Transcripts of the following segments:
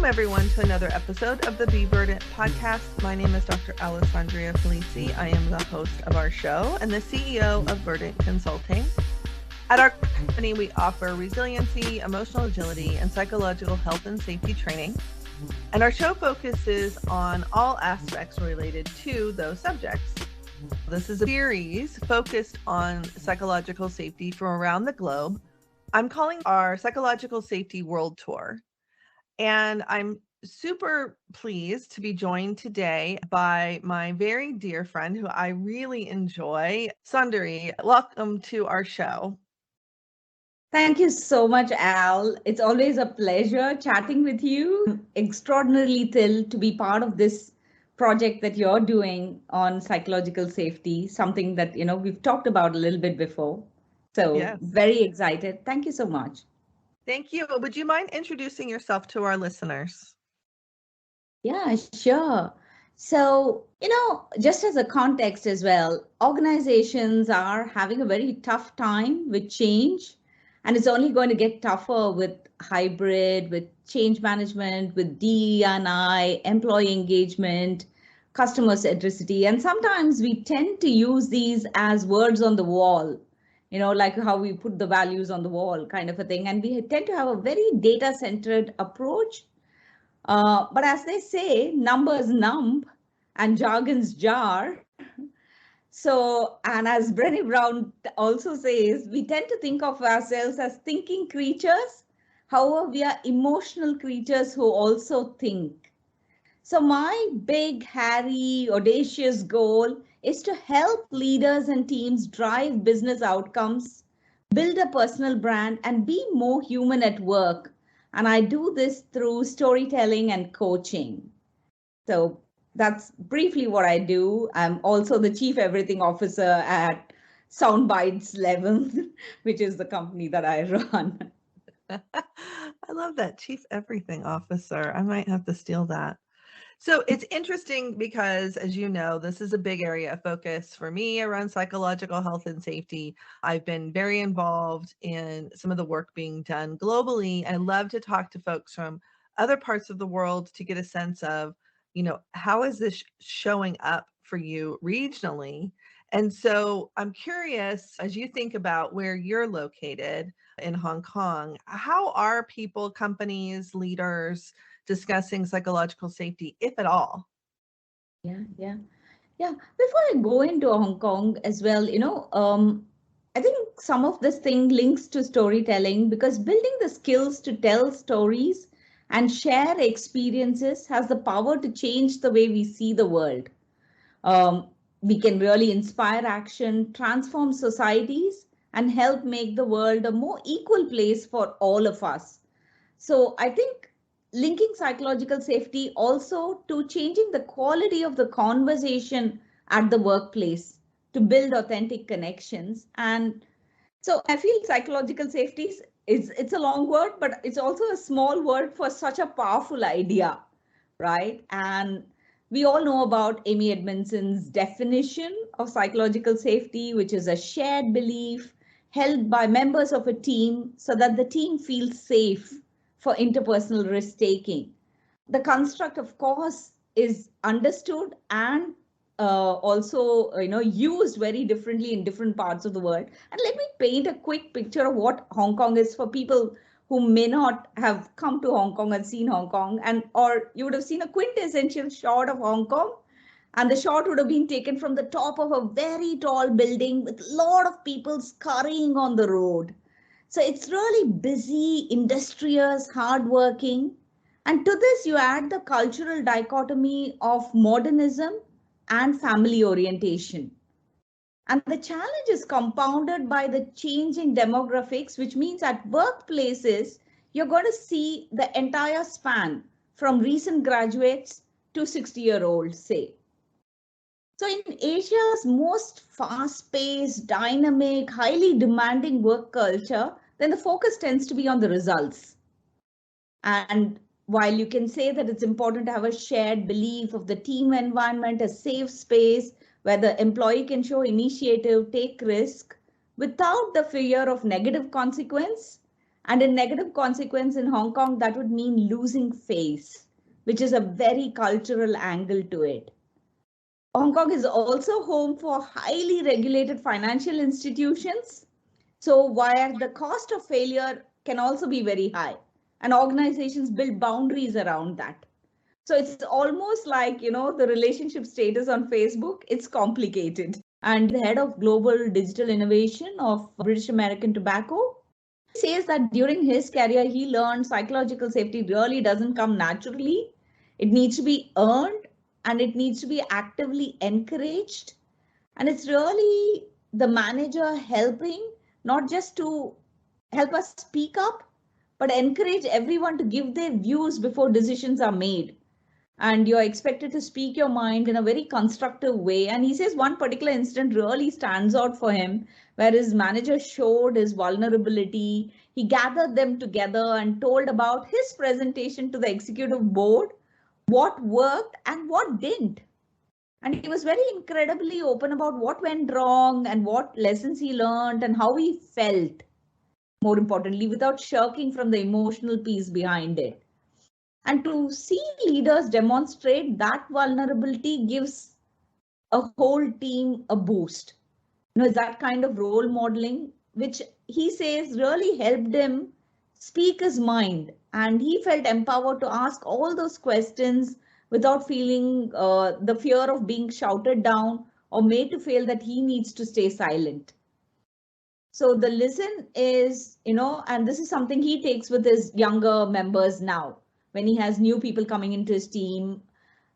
everyone, to another episode of the Verdant podcast. My name is Dr. Allessandria Polizzi. I am the host of our show and the CEO of Verdant Consulting. At our company, we offer resiliency, emotional agility, and psychological health and safety training. And our show focuses on all aspects related to those subjects. This is a series focused on psychological safety from around the globe. I'm calling our Psychological Safety World Tour. And I'm super pleased to be joined today by my very dear friend who I really enjoy, Sundari. Welcome to our show. Thank you so much, Al. It's always a pleasure chatting with you. Extraordinarily thrilled to be part of this project that you're doing on psychological safety, something that, we've talked about a little bit before. So Yes. Very excited. Thank you so much. Thank you. Would you mind introducing yourself to our listeners? Yeah, sure. So, just as a context as well, organizations are having a very tough time with change, and it's only going to get tougher with hybrid, with change management, with DE&I, employee engagement, customer centricity. And sometimes we tend to use these as words on the wall, like how we put the values on the wall kind of a thing. And we tend to have a very data-centered approach. But as they say, numbers numb and jargons jar. So, and as Brené Brown also says, we tend to think of ourselves as thinking creatures. However, we are emotional creatures who also think. So my big, hairy, audacious goal is to help leaders and teams drive business outcomes, build a personal brand, and be more human at work. And I do this through storytelling and coaching. So that's briefly what I do. I'm also the chief everything officer at Soundbites 11, which is the company that I run. I love that, Chief Everything Officer. I might have to steal that. So it's interesting because, as you know, this is a big area of focus for me around psychological health and safety. I've been very involved in some of the work being done globally. I love to talk to folks from other parts of the world to get a sense of, how is this showing up for you regionally? And so I'm curious, as you think about where you're located in Hong Kong, how are people, companies, leaders discussing psychological safety, if at all? Yeah. Before I go into Hong Kong as well, I think some of this thing links to storytelling because building the skills to tell stories and share experiences has the power to change the way we see the world. Um, we can really inspire action, transform societies, and help make the world a more equal place for all of us. So I think linking psychological safety also to changing the quality of the conversation at the workplace to build authentic connections. And so I feel psychological safety is it's a long word, but it's also a small word for such a powerful idea, right? And we all know about Amy Edmondson's definition of psychological safety, which is a shared belief held by members of a team so that the team feels safe for interpersonal risk taking. The construct, of course, is understood and also used very differently in different parts of the world. And let me paint a quick picture of what Hong Kong is for people who may not have come to Hong Kong and seen Hong Kong, and or you would have seen a quintessential shot of Hong Kong, and the shot would have been taken from the top of a very tall building with a lot of people scurrying on the road. So it's really busy, industrious, hardworking. And to this, you add the cultural dichotomy of modernism and family orientation. And the challenge is compounded by the changing demographics, which means at workplaces, you're going to see the entire span from recent graduates to 60-year-olds, say. So in Asia's most fast-paced, dynamic, highly demanding work culture, then the focus tends to be on the results. And while you can say that it's important to have a shared belief of the team environment, a safe space where the employee can show initiative, take risk without the fear of negative consequence, And a negative consequence in Hong Kong, that would mean losing face, which is a very cultural angle to it. Hong Kong is also home for highly regulated financial institutions. So where the cost of failure can also be very high, and organizations build boundaries around that. So it's almost like, the relationship status on Facebook, it's complicated. And the head of global digital innovation of British American Tobacco says that during his career, he learned psychological safety really doesn't come naturally. It needs to be earned and it needs to be actively encouraged. And it's really the manager helping, not just to help us speak up, but encourage everyone to give their views before decisions are made. And you're expected to speak your mind in a very constructive way. And he says one particular incident really stands out for him, where his manager showed his vulnerability. He gathered them together and told about his presentation to the executive board, what worked and what didn't. And he was very incredibly open about what went wrong and what lessons he learned and how he felt, more importantly, without shirking from the emotional piece behind it. And to see leaders demonstrate that vulnerability gives a whole team a boost. It's that kind of role modeling, which he says really helped him speak his mind. And he felt empowered to ask all those questions without feeling the fear of being shouted down or made to feel that he needs to stay silent. So the listen is, and this is something he takes with his younger members now, when he has new people coming into his team.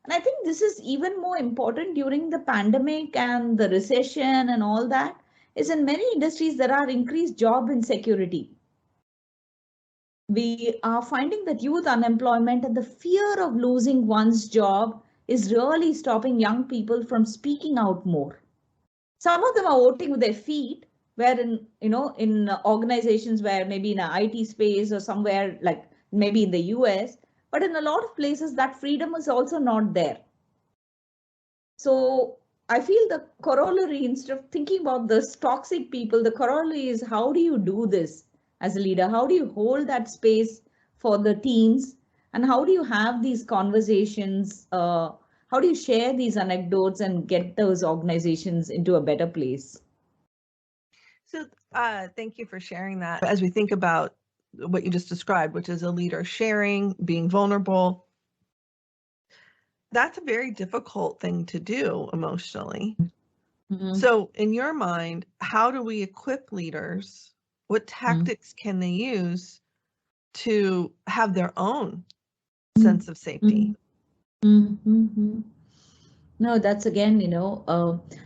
And I think this is even more important during the pandemic and the recession and all that, is in many industries there are increased job insecurity. We are finding that youth unemployment and the fear of losing one's job is really stopping young people from speaking out more. Some of them are voting with their feet, where in organizations where maybe in an IT space or somewhere like maybe in the US, but in a lot of places that freedom is also not there. So I feel the corollary, instead of thinking about this toxic people, the corollary is how do you do this as a leader? How do you hold that space for the teams? And how do you have these conversations? How do you share these anecdotes and get those organizations into a better place? So thank you for sharing that. As we think about what you just described, which is a leader sharing, being vulnerable, that's a very difficult thing to do emotionally. Mm-hmm. So in your mind, how do we equip leaders? What tactics can they use to have their own sense of safety? Mm-hmm. No, that's again,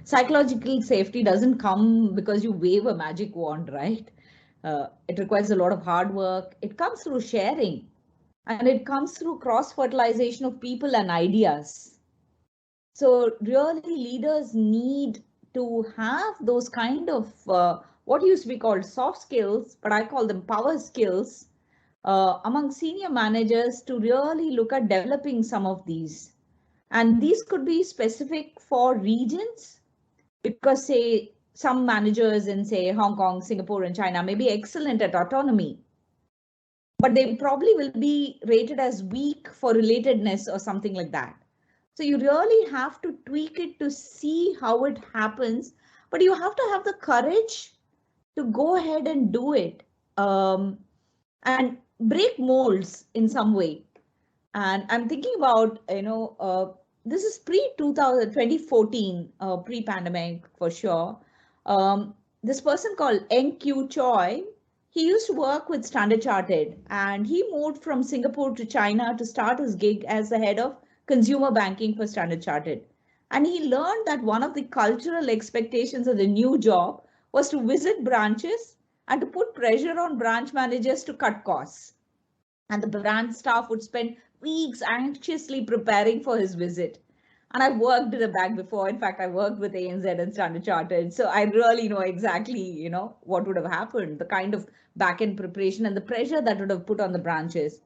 psychological safety doesn't come because you wave a magic wand, right? It requires a lot of hard work. It comes through sharing, and it comes through cross-fertilization of people and ideas. So really leaders need to have those kind of what used to be called soft skills, but I call them power skills among senior managers to really look at developing some of these. And these could be specific for regions, because say some managers in say Hong Kong, Singapore and China may be excellent at autonomy, but they probably will be rated as weak for relatedness or something like that. So you really have to tweak it to see how it happens, but you have to have the courage to go ahead and do it and break molds in some way. And I'm thinking about, this is pre-2014, pre-pandemic for sure. This person called N.Q. Choi, he used to work with Standard Chartered, and he moved from Singapore to China to start his gig as the head of consumer banking for Standard Chartered. And he learned that one of the cultural expectations of the new job was to visit branches and to put pressure on branch managers to cut costs. And the branch staff would spend weeks anxiously preparing for his visit. And I've worked in a bank before. In fact, I worked with ANZ and Standard Chartered. So I really know exactly, what would have happened, the kind of back-end preparation and the pressure that would have put on the branches.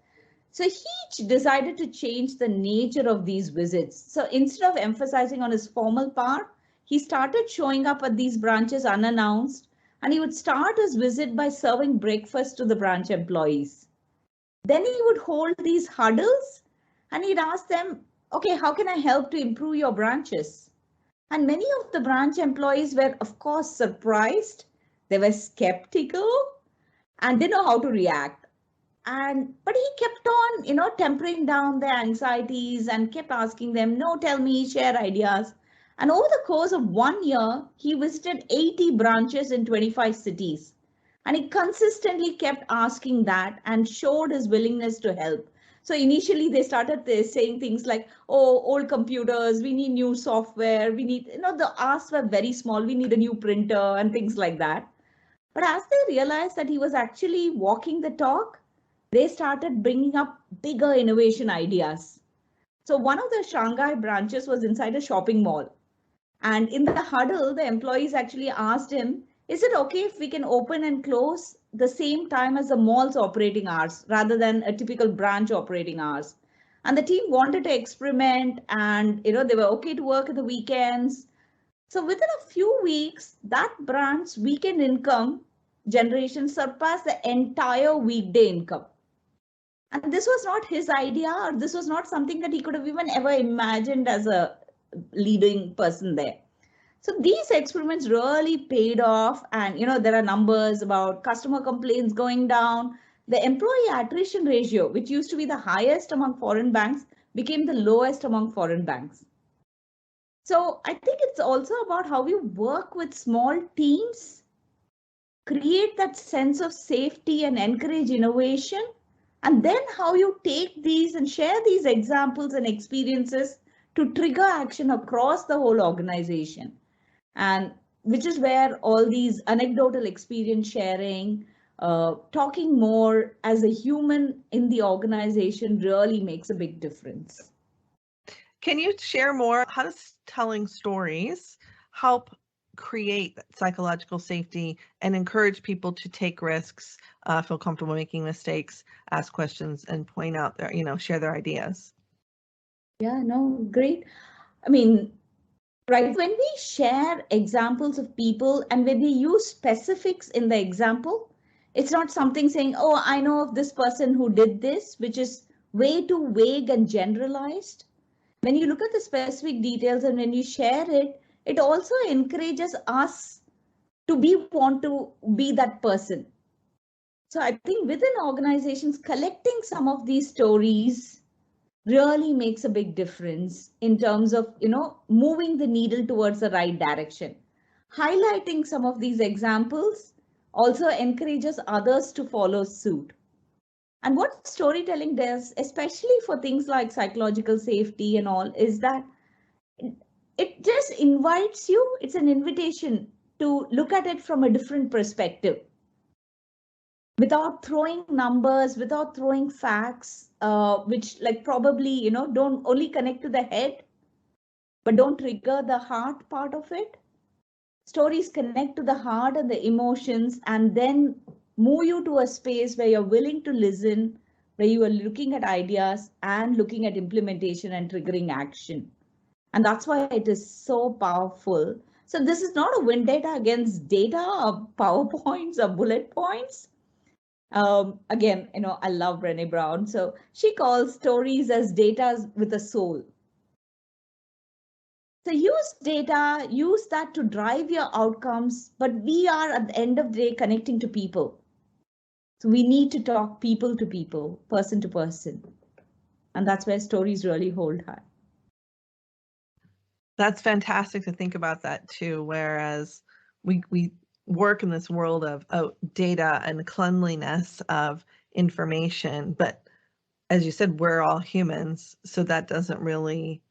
So he decided to change the nature of these visits. So instead of emphasizing on his formal part, he started showing up at these branches unannounced And he would start his visit by serving breakfast to the branch employees. Then he would hold these huddles and he'd ask them, okay, how can I help to improve your branches? And many of the branch employees were, of course, surprised. They were skeptical and didn't know how to react. But he kept on, tempering down their anxieties and kept asking them, no, tell me, share ideas. And over the course of 1 year, he visited 80 branches in 25 cities. And he consistently kept asking that and showed his willingness to help. So initially they started saying things like, oh, old computers, we need new software, we need, the asks were very small, we need a new printer and things like that. But as they realized that he was actually walking the talk, they started bringing up bigger innovation ideas. So one of the Shanghai branches was inside a shopping mall. And in the huddle, the employees actually asked him, is it okay if we can open and close the same time as the mall's operating hours rather than a typical branch operating hours? And the team wanted to experiment and they were okay to work at the weekends. So within a few weeks, that branch's weekend income generation surpassed the entire weekday income. And this was not his idea, or this was not something that he could have even ever imagined as a leading person there. So these experiments really paid off. And, there are numbers about customer complaints going down. The employee attrition ratio, which used to be the highest among foreign banks, became the lowest among foreign banks. So I think it's also about how you work with small teams, create that sense of safety and encourage innovation, and then how you take these and share these examples and experiences to trigger action across the whole organization. And which is where all these anecdotal experience sharing, talking more as a human in the organization really makes a big difference. Can you share more? How does telling stories help create psychological safety and encourage people to take risks, feel comfortable making mistakes, ask questions, and point out their, share their ideas? Yeah, no, great. I mean, right, when we share examples of people and when we use specifics in the example, it's not something saying, oh, I know of this person who did this, which is way too vague and generalized. When you look at the specific details and when you share it, it also encourages us to want to be that person. So I think within organizations, collecting some of these stories really makes a big difference in terms of, moving the needle towards the right direction. Highlighting some of these examples also encourages others to follow suit. And what storytelling does, especially for things like psychological safety and all, is that it just invites you, it's an invitation to look at it from a different perspective. Without throwing numbers, without throwing facts, which like probably, don't only connect to the head, but don't trigger the heart part of it. Stories connect to the heart and the emotions and then move you to a space where you're willing to listen, where you are looking at ideas and looking at implementation and triggering action. And that's why it is so powerful. So this is not a win data against data or PowerPoints or bullet points. Again, I love Brené Brown. So she calls stories as data with a soul. So use data, use that to drive your outcomes, but we are at the end of the day connecting to people. So we need to talk people to people, person to person. And that's where stories really hold high. That's fantastic to think about that too, whereas we work in this world of data and cleanliness of information, but as you said, we're all humans, so that doesn't really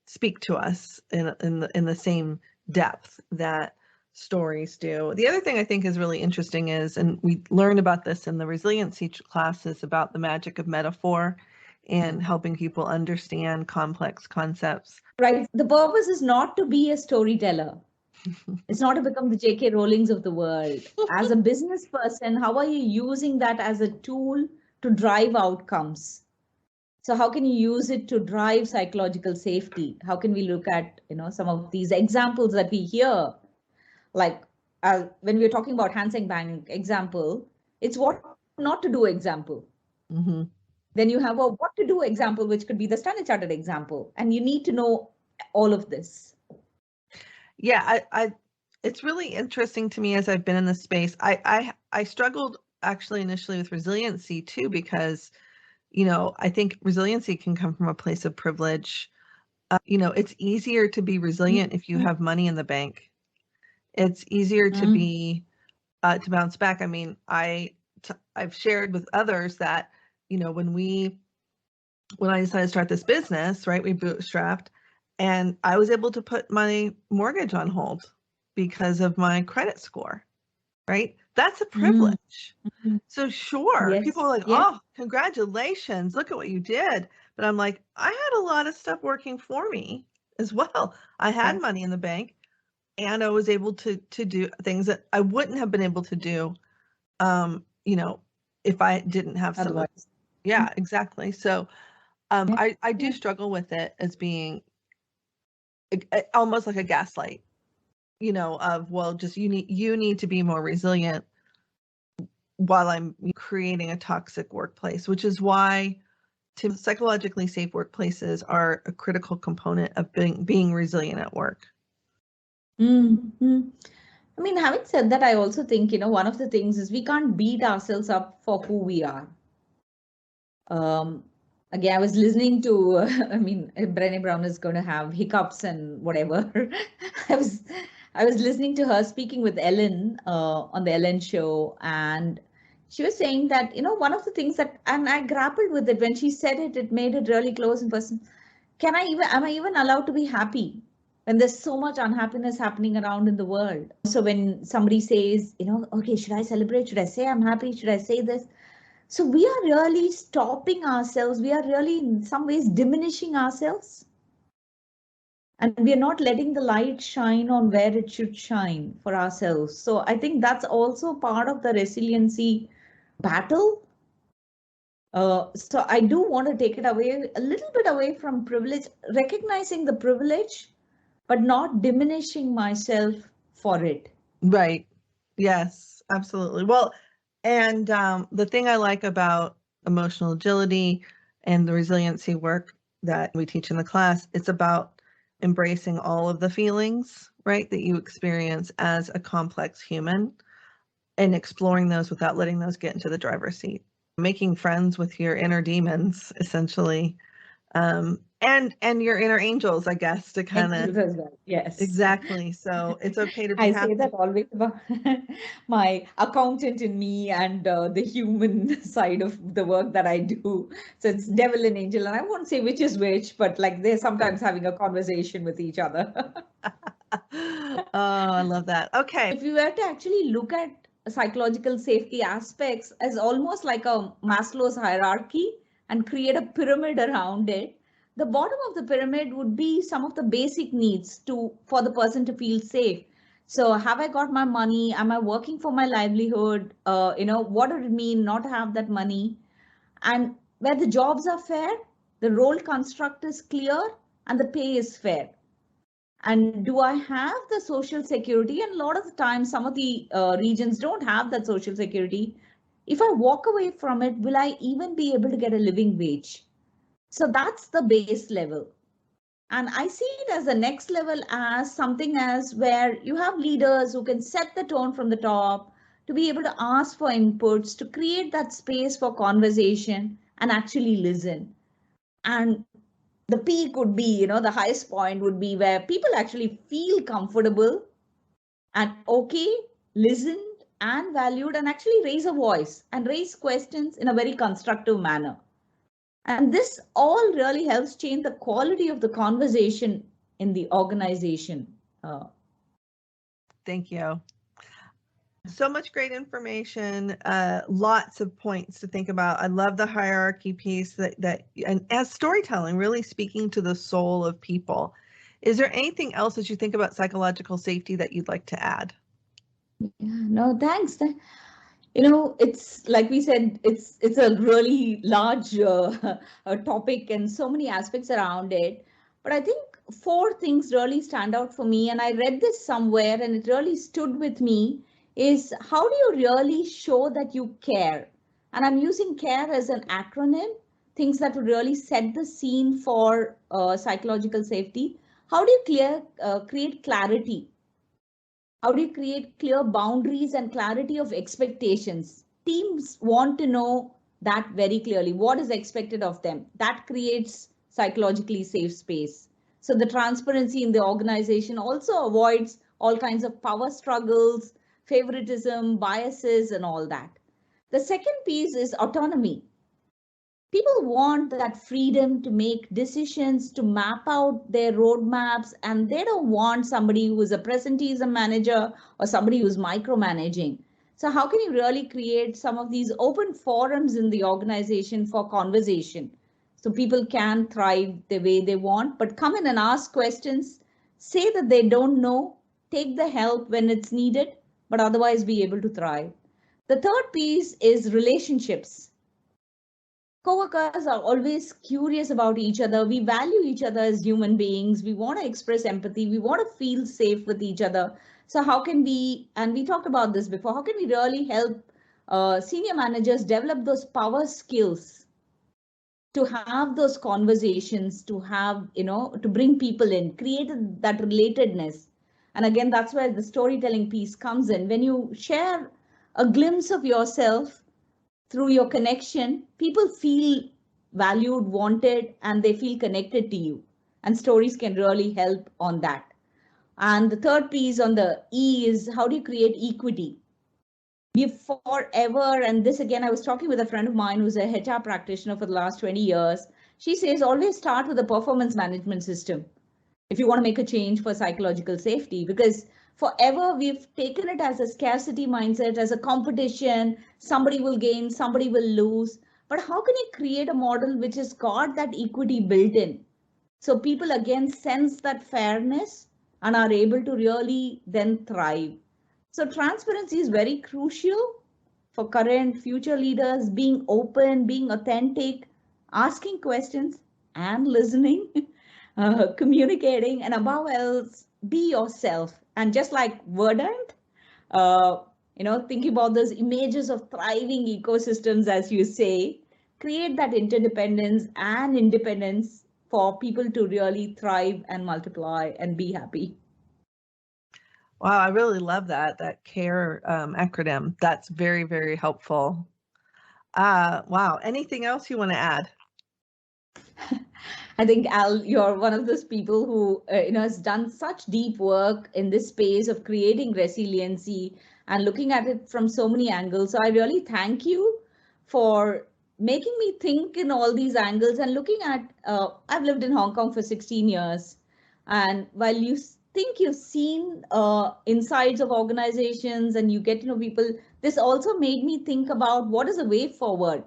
speak to us in the same depth that stories do. The other thing I think is really interesting is, and we learned about this in the resiliency classes, about the magic of metaphor and helping people understand complex concepts. Right. The purpose is not to be a storyteller. It's not to become the J.K. Rowlings of the world. As a business person, how are you using that as a tool to drive outcomes? So how can you use it to drive psychological safety? How can we look at, some of these examples that we hear, like when we're talking about Hang Seng Bank example, it's what not to do example. Mm-hmm. Then you have a what to do example, which could be the Standard Chartered example. And you need to know all of this. Yeah, it's really interesting to me as I've been in this space. I struggled actually initially with resiliency too, because, I think resiliency can come from a place of privilege. It's easier to be resilient if you have money in the bank. It's easier to be to bounce back. I mean, I've shared with others that, when I decided to start this business, right, we bootstrapped, and I was able to put my mortgage on hold because of my credit score, right? That's a privilege. So sure, people are like, oh, congratulations, look at what you did. But I'm like, I had a lot of stuff working for me as well. I had money in the bank, and I was able to do things that I wouldn't have been able to do, if I didn't have some. Otherwise. Yeah, exactly. So I do struggle with it as being almost like a gaslight, of, well, just you need to be more resilient while I'm creating a toxic workplace, which is why psychologically safe workplaces are a critical component of being resilient at work. Mm-hmm. I mean, having said that, I also think, one of the things is we can't beat ourselves up for who we are. Again, I was listening to, I mean, Brené Brown is going to have hiccups and whatever. I was listening to her speaking with Ellen on the Ellen show, and she was saying that, one of the things that, and I grappled with it when she said it, it made it really close in person. Am I even allowed to be happy when there's so much unhappiness happening around in the world? So when somebody says, okay, should I celebrate? Should I say I'm happy? Should I say this? So we are really stopping ourselves. We are really in some ways diminishing ourselves. And we are not letting the light shine on where it should shine for ourselves. So I think that's also part of the resiliency battle. So I do want to take it away, a little bit away from privilege, recognizing the privilege, but not diminishing myself for it. Right. Yes, absolutely. Well, and the thing I like about emotional agility and the resiliency work that we teach in the class, it's about embracing all of the feelings, right, that you experience as a complex human, and exploring those without letting those get into the driver's seat. Making friends with your inner demons, essentially, and your inner angels, I guess, to kind of. Yes, Exactly. So it's okay to be I happy. say that always about my accountant in me and the human side of the work that I do. So it's devil and angel, and I won't say which is which, but like they're sometimes having a conversation with each other. Oh, I love that. Okay. If you were to actually look at psychological safety aspects as almost like a Maslow's hierarchy and create a pyramid around it, the bottom of the pyramid would be some of the basic needs for the person to feel safe. So have I got my money? Am I working for my livelihood? What would it mean not to have that money? And where the jobs are fair, the role construct is clear, and the pay is fair. And do I have the social security? And a lot of the time, some of the regions don't have that social security. If I walk away from it, will I even be able to get a living wage? So that's the base level. And I see it as the next level as something as where you have leaders who can set the tone from the top, to be able to ask for inputs, to create that space for conversation and actually listen. And the peak would be, the highest point would be where people actually feel comfortable and okay, listened and valued, and actually raise a voice and raise questions in a very constructive manner. And this all really helps change the quality of the conversation in the organization. Thank you. So much great information, lots of points to think about. I love the hierarchy piece and as storytelling, really speaking to the soul of people. Is there anything else as you think about psychological safety that you'd like to add? Yeah, no, thanks. It's like we said, it's a really large topic and so many aspects around it. But I think four things really stand out for me, and I read this somewhere and it really stood with me, is how do you really show that you care? And I'm using care as an acronym, things that would really set the scene for psychological safety. How do you create clarity? How do you create clear boundaries and clarity of expectations? Teams want to know that very clearly. What is expected of them? That creates psychologically safe space. So the transparency in the organization also avoids all kinds of power struggles, favoritism, biases, and all that. The second piece is autonomy. People want that freedom to make decisions, to map out their roadmaps, and they don't want somebody who is a presenteeism manager or somebody who's micromanaging. So how can you really create some of these open forums in the organization for conversation so people can thrive the way they want, but come in and ask questions, say that they don't know, take the help when it's needed, but otherwise be able to thrive. The third piece is relationships. Coworkers are always curious about each other. We value each other as human beings. We want to express empathy. We want to feel safe with each other. So how can we, and we talked about this before, how can we really help senior managers develop those power skills to have those conversations, to have, to bring people in, create that relatedness. And again, that's where the storytelling piece comes in. When you share a glimpse of yourself, through your connection, people feel valued, wanted, and they feel connected to you. And stories can really help on that. And the third piece on the E is how do you create equity? We've forever, and this again, I was talking with a friend of mine who's a HR practitioner for the last 20 years. She says always start with a performance management system if you want to make a change for psychological safety, because forever we've taken it as a scarcity mindset, as a competition. Somebody will gain, somebody will lose. But how can you create a model which has got that equity built in? So people again sense that fairness and are able to really then thrive. So transparency is very crucial for current future leaders, being open, being authentic, asking questions and listening, communicating, and above else, be yourself. And just like Verdant, uh, thinking about those images of thriving ecosystems, as you say, create that interdependence and independence for people to really thrive and multiply and be happy. Wow, I really love that CARE acronym. That's very, very helpful. Wow, anything else you want to add? I think Al, you're one of those people who has done such deep work in this space of creating resiliency and looking at it from so many angles. So I really thank you for making me think in all these angles and looking at. I've lived in Hong Kong for 16 years, and while you think you've seen insides of organizations and you get to know people, this also made me think about what is the way forward.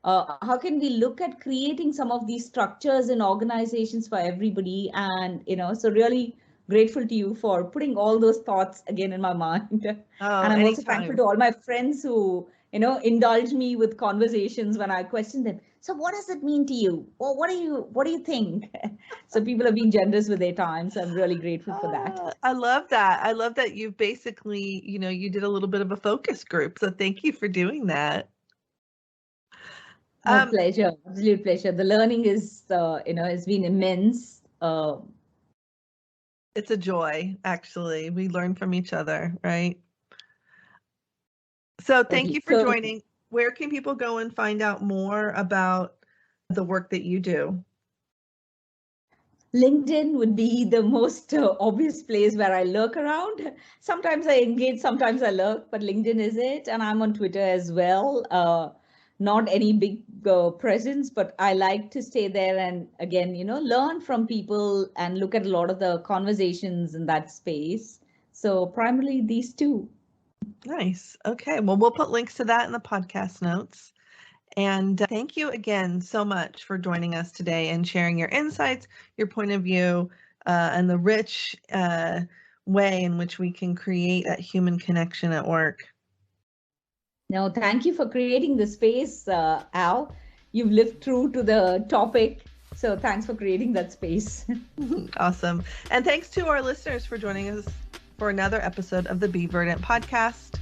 How can we look at creating some of these structures in organizations for everybody? And so really grateful to you for putting all those thoughts again in my mind. Oh, And I'm anytime. also thankful to all my friends who indulge me with conversations when I question them. So what does it mean to you? Or what do you think? So people have been generous with their time, so I'm really grateful for that. I love that. I love that you basically, you did a little bit of a focus group. So thank you for doing that. My pleasure, absolute pleasure. The learning is, has been immense. It's a joy, actually. We learn from each other, right? So thank you for joining. Where can people go and find out more about the work that you do? LinkedIn would be the most obvious place where I lurk around. Sometimes I engage, sometimes I lurk, but LinkedIn is it. And I'm on Twitter as well. Not any big presence, but I like to stay there and again, learn from people and look at a lot of the conversations in that space. So primarily these two. Nice. Okay. Well, we'll put links to that in the podcast notes. And thank you again so much for joining us today and sharing your insights, your point of view, and the rich way in which we can create that human connection at work. No, thank you for creating the space, Al. You've lived true to the topic. So thanks for creating that space. Awesome. And thanks to our listeners for joining us for another episode of the Be Verdant podcast.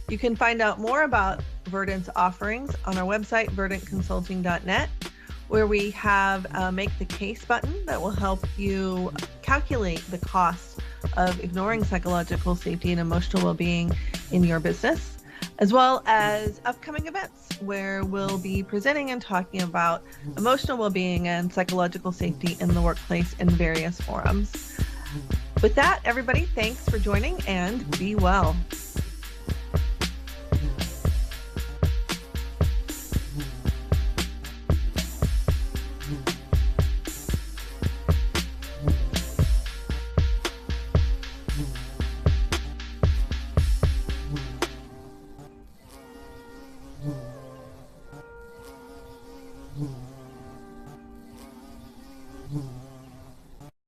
You can find out more about Verdant's offerings on our website, verdantconsulting.net, where we have a Make the Case button that will help you calculate the cost of ignoring psychological safety and emotional well-being in your business, as well as upcoming events where we'll be presenting and talking about emotional well-being and psychological safety in the workplace in various forums. With that, everybody, thanks for joining and be well.